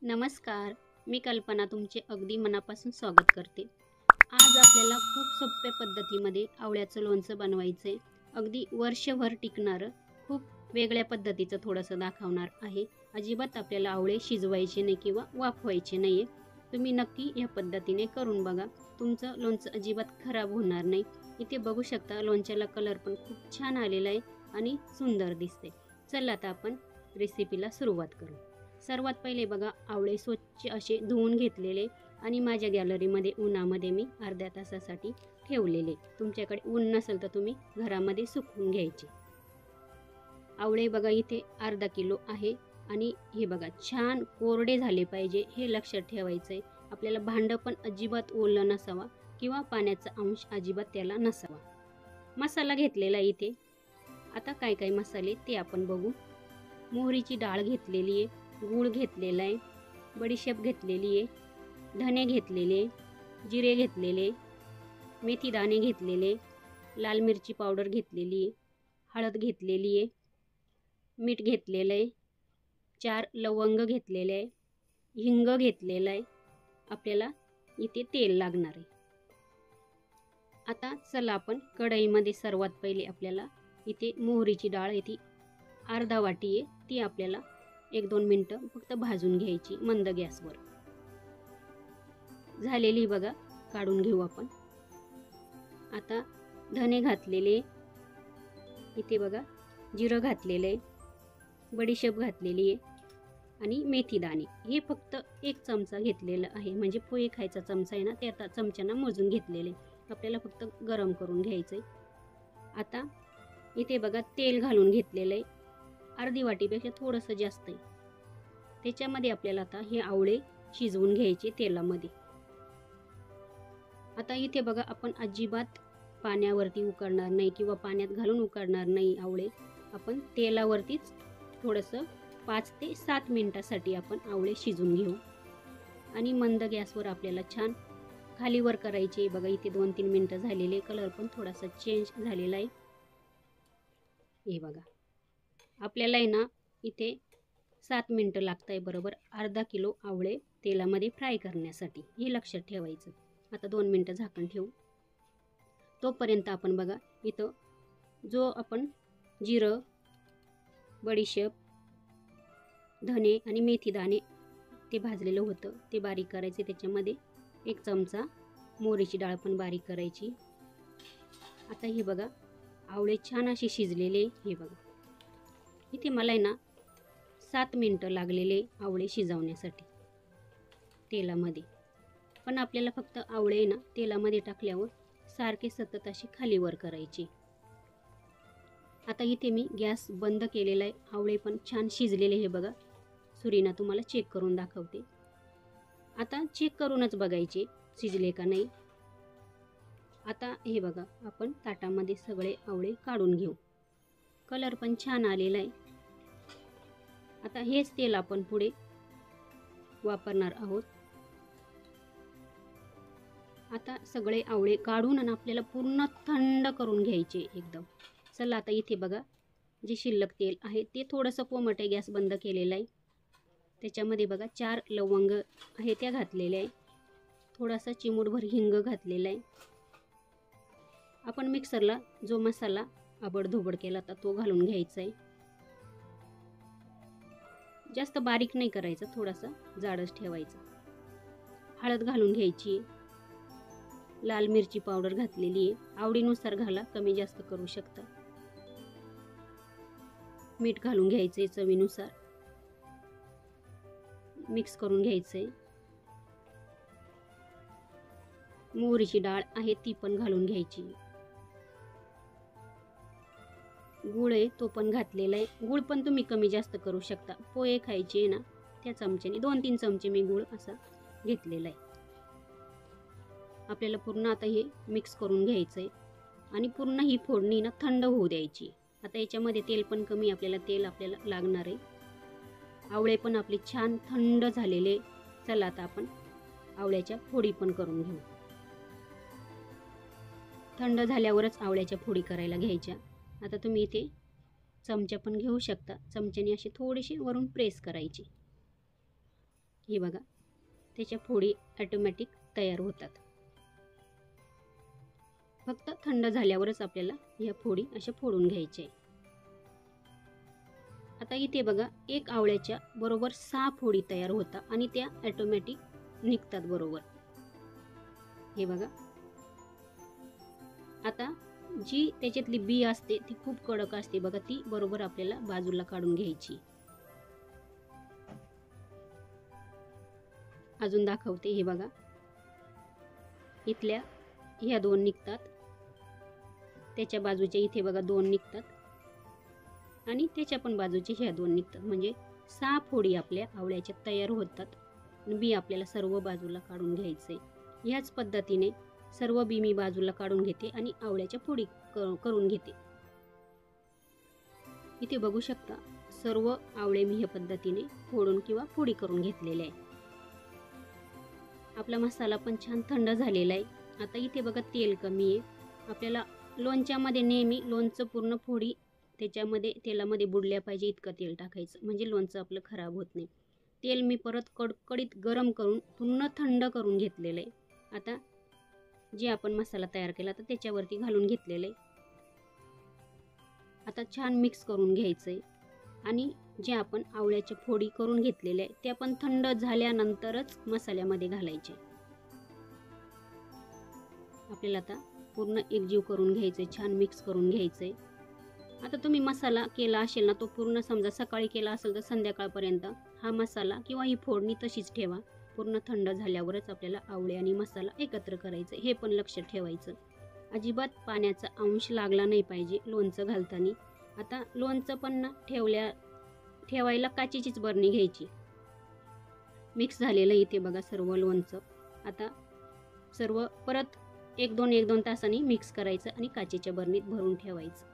नमस्कार, मी कल्पना तुमचे अगदी मनापासून स्वागत करते. आज आपल्याला खूप सोप्या पद्धतीमध्ये आवळ्याचं लोणचं बनवायचं आहे. अगदी वर्षभर टिकणारं, खूप वेगळ्या पद्धतीचं थोडंसं दाखवणार आहे. अजिबात आपल्याला आवळे शिजवायचे नाही किंवा वाफवायचे नाही आहे. तुम्ही नक्की या पद्धतीने करून बघा. तुमचं लोणचं अजिबात खराब होणार नाही. इथे बघू शकता लोणच्याला कलर पण खूप छान आलेला आहे आणि सुंदर दिसते. चला आता आपण रेसिपीला सुरुवात करू. सर्वात पहिले बघा आवळे स्वच्छ असे धुवून घेतलेले आणि माझ्या गॅलरीमध्ये उन्हामध्ये मी अर्ध्या तासासाठी ठेवलेले. तुमच्याकडे ऊन नसेल तर तुम्ही घरामध्ये सुकवून घ्यायचे. आवळे बघा इथे अर्धा किलो आहे आणि हे बघा छान कोरडे झाले पाहिजे हे लक्षात ठेवायचं आहे. आपल्याला भांडं पण अजिबात ओलं नसावा किंवा पाण्याचा अंश अजिबात त्याला नसावा. मसाला घेतलेला इथे. आता काय काय मसाले ते आपण बघू. मोहरीची डाळ घेतलेली आहे, गूळ घेतलेला आहे, बडीशेप घेतलेली आहे, धने घेतलेले, जिरे घेतलेले, मेथी दाणे घेतलेले, लाल मिरची पावडर घेतलेली आहे, हळद घेतलेली आहे, मीठ घेतलेलं आहे, 4 लवंग घेतलेले आहे, हिंग घेतलेला आहे. आपल्याला इथे तेल लागणार आहे. आता चला आपण कढईमध्ये सर्वात पहिले आपल्याला इथे मोहरीची डाळ इथे अर्धा वाटी आहे, ती आपल्याला 1-2 मिनटं फक्त भाजून घ्यायची मंद गॅसवर. झालेली बघा, काढून घेऊ आपण. आता धने घातलेले, इथे बघा जिरं घातलेले, बडीशेप घातलेली आहे आणि मेथी दाणे. हे फक्त 1 चमचा घेतलेलं आहे, म्हणजे पोहे खायचा चमचा आहे ना, त्या चमच्यानं मोजून घेतलेले. आपल्याला फक्त गरम करून घ्यायचं आहे. आता इथे बघा तेल घालून घेतलेलं आहे, अर्धी वाटीपेक्षा थोडंसं जास्त आहे. त्याच्यामध्ये आपल्याला आता हे आवळे शिजवून घ्यायचे तेलामध्ये. आता इथे बघा आपण अजिबात पाण्यावरती उकडणार नाही किंवा पाण्यात घालून उकडणार नाही आवळे. आपण तेलावरतीच थोडंसं 5 ते 7 मिनिटासाठी आपण आवळे शिजवून घेऊ आणि मंद गॅसवर आपल्याला छान खालीवर करायचे. बघा इथे 2-3 मिनिटं झालेले, कलर पण थोडासा चेंज झालेला आहे. हे बघा आपल्याला आहे ना इथे 7 मिनिटं लागत आहे बरोबर अर्धा किलो आवळे तेलामध्ये फ्राय करण्यासाठी, हे लक्षात ठेवायचं. आता 2 मिनिटं झाकण ठेवू. तोपर्यंत आपण बघा इथं जो आपण जिरं, बडीशेप, धने आणि मेथी दाणे ते भाजलेलं होतं ते बारीक करायचे. त्याच्यामध्ये 1 चमचा मोहरीची डाळ पण बारीक करायची. आता हे बघा आवळे छान असे शिजलेले. हे बघा इथे मला आहे ना 7 मिनिटं लागलेले आवळे शिजवण्यासाठी तेलामध्ये. पण आपल्याला फक्त आवळे ना तेलामध्ये टाकल्यावर सारखे सतत असे खालीवर करायचे. आता इथे मी गॅस बंद केलेला आहे. आवळे पण छान शिजलेले. हे बघा सुरीना तुम्हाला चेक करून दाखवते. आता चेक करूनच बघायचे शिजले का नाही. आता हे बघा आपण ताटामध्ये सगळे आवळे काढून घेऊ. कलर पण छान आलेला आहे. आता हेच तेल आपण पुढे वापरणार आहोत. आता सगळे आवळे काढून आणि आपल्याला पूर्ण थंड करून घ्यायचे एकदम. चला आता इथे बघा जे शिल्लक तेल आहे ते थोडंसं कोमट आहे. गॅस बंद केलेला आहे. त्याच्यामध्ये बघा 4 लवंग आहे त्या घातलेल्या आहे. थोडासा चिमूटभर हिंग घातलेला आहे. आपण मिक्सरला जो मसाला आबडधोबड केला तर तो घालून घ्यायचा आहे. जास्त बारीक नाही करायचं, थोडासा जाडच ठेवायचा. हळद घालून घ्यायची. लाल मिरची पावडर घातलेली आहे. आवडीनुसार घाला, कमी जास्त करू शकता. मीठ घालून घ्यायचे चवीनुसार. मिक्स करून घ्यायचे. मोहरीची डाळ आहे ती पण घालून घ्यायची. गूळ आहे तो पण घातलेला आहे. गूळ पण तुम्ही कमी जास्त करू शकता. पोहे खायचे ना त्या चमच्याने 2-3 चमचे मी गूळ असा घेतलेला आहे. आपल्याला पूर्ण आता हे मिक्स करून घ्यायचं आहे आणि पूर्ण ही फोडणी ना थंड होऊ द्यायची. आता याच्यामध्ये तेल पण कमी, आपल्याला लागणार आहे. आवळे पण आपले छान थंड झालेले. चला आता आपण आवळ्याच्या फोडी पण करून घेऊ. थंड झाल्यावरच आवळ्याच्या फोडी करायला घ्यायच्या. आता तुम्ही इथे चमचा पण घेऊ शकता. चमच्याने असे थोडेसे वरून प्रेस करायचे. हे बघा, त्याच्या फोडी ऑटोमॅटिक तयार होतात. फक्त थंड झाल्यावरच आपल्याला या फोडी अशा फोडून घ्यायच्या. आता इथे बघा, एक आवळ्याच्या बरोबर 6 फोडी तयार होतात आणि त्या ऑटोमॅटिक निघतात बरोबर. हे बघा, आता जी त्याच्यातली बी असते ती खूप कडक असते बघा, ती बरोबर आपल्याला बाजूला काढून घ्यायची. अजून दाखवते. हे बघा, इथल्या ह्या 2 निघतात, त्याच्या बाजूच्या इथे बघा 2 निघतात आणि त्याच्या पण बाजूचे ह्या 2 निघतात. म्हणजे 6 फोडी आपल्या आवळ्याच्या तयार होतात. बी आपल्याला सर्व बाजूला काढून घ्यायचे. ह्याच पद्धतीने सर्व बी मी बाजूला काढून घेते आणि आवळ्याच्या फोडी करून घेते. इथे बघू शकता, सर्व आवळे मी ह्या पद्धतीने फोडून किंवा फोडी करून घेतलेले आहे. आपला मसाला पण छान थंड झालेला आहे. आता इथे बघा, तेल कमी आहे. आपल्याला लोणच्यामध्ये नेहमी लोणचं पूर्ण फोडी त्याच्यामध्ये तेलामध्ये बुडल्या पाहिजे इतकं तेल टाकायचं, म्हणजे लोणचं आपलं खराब होत नाही. तेल मी परत कडकडीत गरम करून पूर्ण थंड करून घेतलेलं आहे. आता जे आपण मसाला तयार केला तर त्याच्यावरती घालून घेतलेलं आहे. आता छान मिक्स करून घ्यायचं आहे आणि जे आपण आवळ्याच्या फोडी करून घेतलेल्या आहे त्या पण थंड झाल्यानंतरच मसाल्यामध्ये घालायचे. आपल्याला आता पूर्ण एकजीव करून घ्यायचे, छान मिक्स करून घ्यायचे. आता तुम्ही मसाला केला असेल ना, तो पूर्ण समजा सकाळी केला असेल तर संध्याकाळपर्यंत हा मसाला किंवा ही फोडणी तशीच ठेवा. पूर्ण थंड झाल्यावरच आपल्याला आवळे आणि मसाला एकत्र करायचं, हे पण लक्षात ठेवायचं. अजिबात पाण्याचा अंश लागला नाही पाहिजे लोणचं घालताना. आता लोणचं पण ना ठेवायला काचेचीच बरणी घ्यायची. मिक्स झालेलं इथे बघा सर्व लोणचं. आता सर्व परत 1-2 तासांनी मिक्स करायचं आणि काचेच्या बरणीत भरून ठेवायचं.